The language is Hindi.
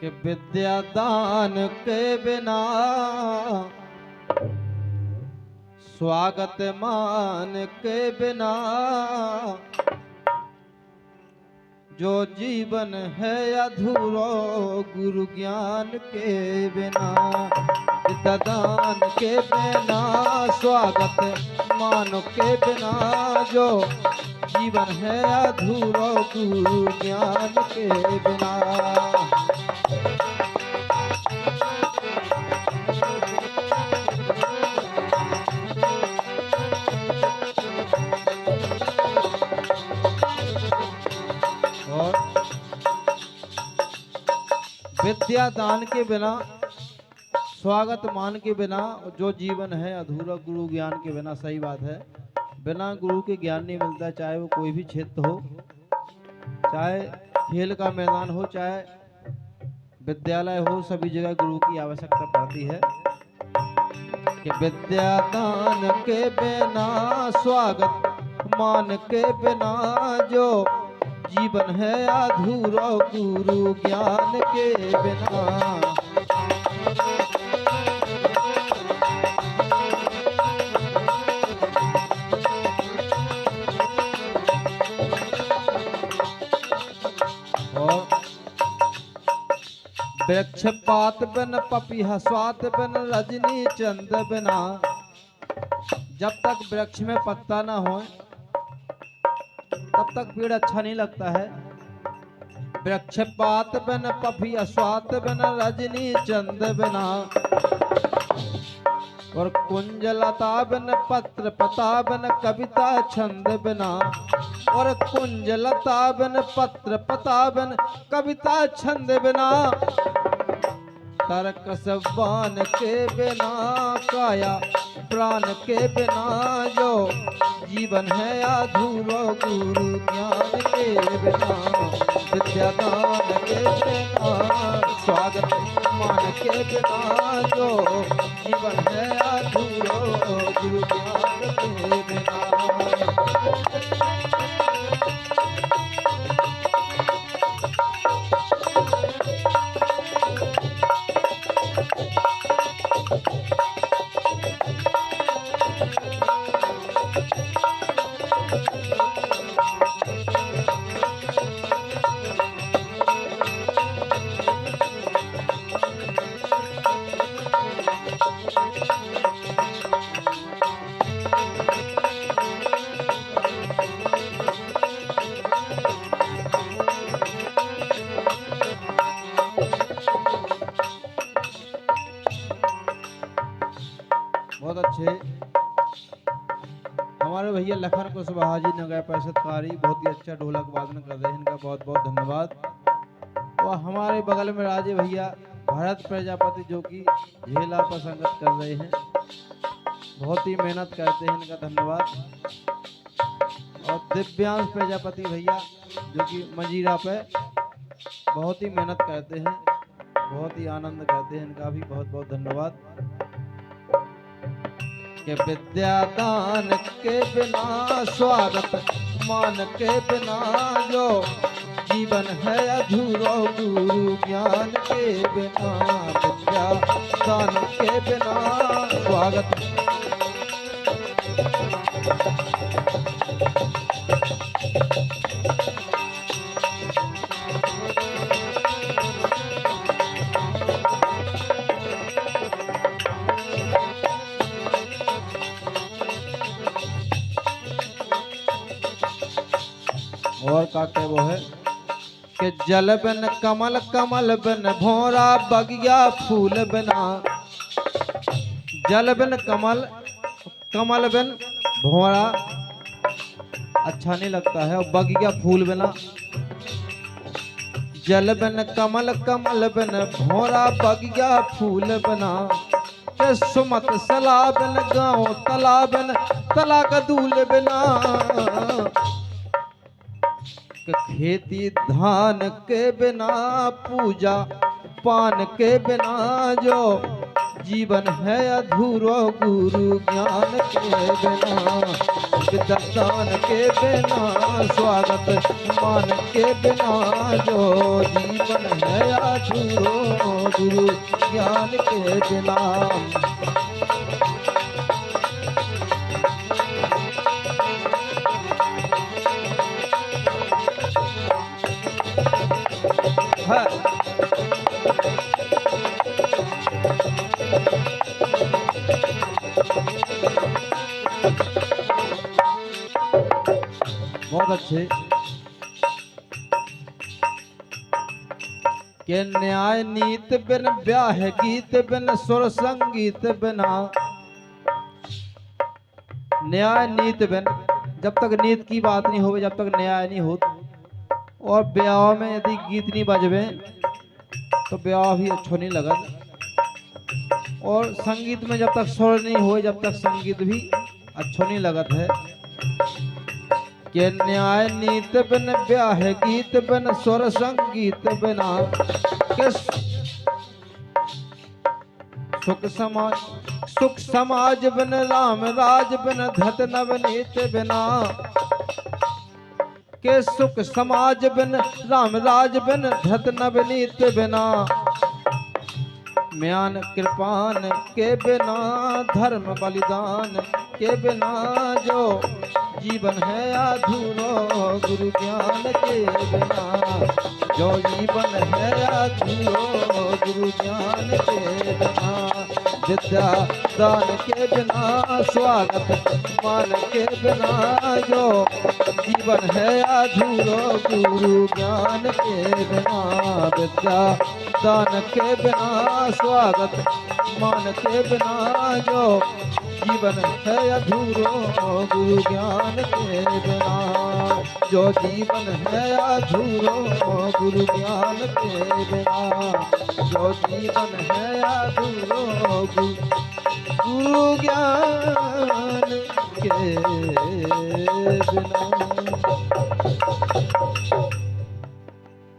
कि विद्या दान के बिना स्वागत मान के बिना जो जीवन है अधूरो गुरु ज्ञान के बिना। विद्या दान के बिना स्वागत मान के बिना जो जीवन है अधूरो गुरु ज्ञान के बिना। और विद्या दान के बिना स्वागत मान के बिना जो जीवन है अधूरा गुरु ज्ञान के बिना। सही बात है, बिना गुरु के ज्ञान नहीं मिलता, चाहे वो कोई भी क्षेत्र हो, चाहे खेल का मैदान हो, चाहे विद्यालय हो, सभी जगह गुरु की आवश्यकता पड़ती है। कि विद्या दान के बिना स्वागत मान के बिना जो जीवन है अधूरा गुरु ज्ञान के बिना। और वृक्ष पात बिन पपीहा स्वाद बिन रजनी चंद बिना। जब तक वृक्ष में पत्ता ना हो तब तक पेड़ अच्छा नहीं लगता है। वृक्ष पात बिन पपीहा स्वाद बिन रजनी चंद बिना। और कुंजलता बिन पत्र पता बिन कविता छंद बिना। और कुंजलता बिन पत्र पता बिन कविता छंद बिना। तर्क सबान के बिना काया प्राण के बिना जो जीवन है अधूरा गुरु ज्ञान के बिना। विद्या दान के बिना स्वागत मान के बिना जो जीवन है अधूरा गुरु ज्ञान के बिना। बहुत अच्छे हमारे भैया लखन कुशवाहा जी नगर परिषदकारी बहुत ही अच्छा ढोलक वादन कर रहे हैं, इनका बहुत बहुत धन्यवाद। और हमारे बगल में राजे भैया भरत प्रजापति जो कि झेला पर संगत कर रहे हैं, बहुत ही मेहनत करते हैं, इनका धन्यवाद। और दिव्यांश प्रजापति भैया जो कि मंजीरा पे बहुत ही मेहनत करते हैं, बहुत ही आनंद करते हैं, इनका भी बहुत बहुत धन्यवाद। कि विद्या दान के बिना स्वागत मान के बिना जो जीवन है अधूरा गुरु ज्ञान के बिना। विद्या दान के बिना स्वागत और काके वो है कि जल बिन कमल कमल बिन भौरा बगिया फूल बिना। जल बिन कमल कमल बिन भौरा अच्छा नहीं लगता है, और बगिया फूल बिना। जल बिन कमल कमल बिन भौरा बगिया फूल बिना। के सुमत सला बिन गाँव तला बिन तला कदूल बिना। खेती धान के बिना पूजा पान के बिना जो जीवन है अधूरो गुरु ज्ञान के बिना, विद्यादान के बिना, स्वागत मान के बिना, जो जीवन है अधूरो गुरु ज्ञान के बिना। बहुत अच्छे। के न्याय नीत बिन ब्याह गीत बिन सुर संगीत बिना, न्याय नीत बिन, जब तक नीत की बात नहीं होवे, जब तक न्याय नहीं हो, और ब्याह में यदि गीत नहीं बजवे तो ब्याह भी अच्छा नहीं लगा, और संगीत में जब तक सुर नहीं हो, जब तक संगीत भी अच्छा नहीं लगत है। के न्याय नीत बिन ब्याह गीत बिन सुर संगीत बिना, के सुख समाज बिन राम राज बिन धत नवनीत बिना, के सुख समाज बिन राम राज बिन धत नवनीत बिना, म्यान कृपान के बिना, धर्म बलिदान के बिना, जो जीवन है अधूरो गुरु ज्ञान के बिना, जो जीवन है अधूरो गुरु ज्ञान के बिना, विद्या दान के बिना, स्वागत मान के बिना, जो जीवन है अधूरो गुरु ज्ञान के बिना, विद्या दान के बिना, स्वागत मान के बिना, जो जीवन है अधूरो गुरु ज्ञान के बिना, जो जीवन है अधूरो गुरु ज्ञान के बिना, जो जीवन है अधूरो गुरु ज्ञान के बिना।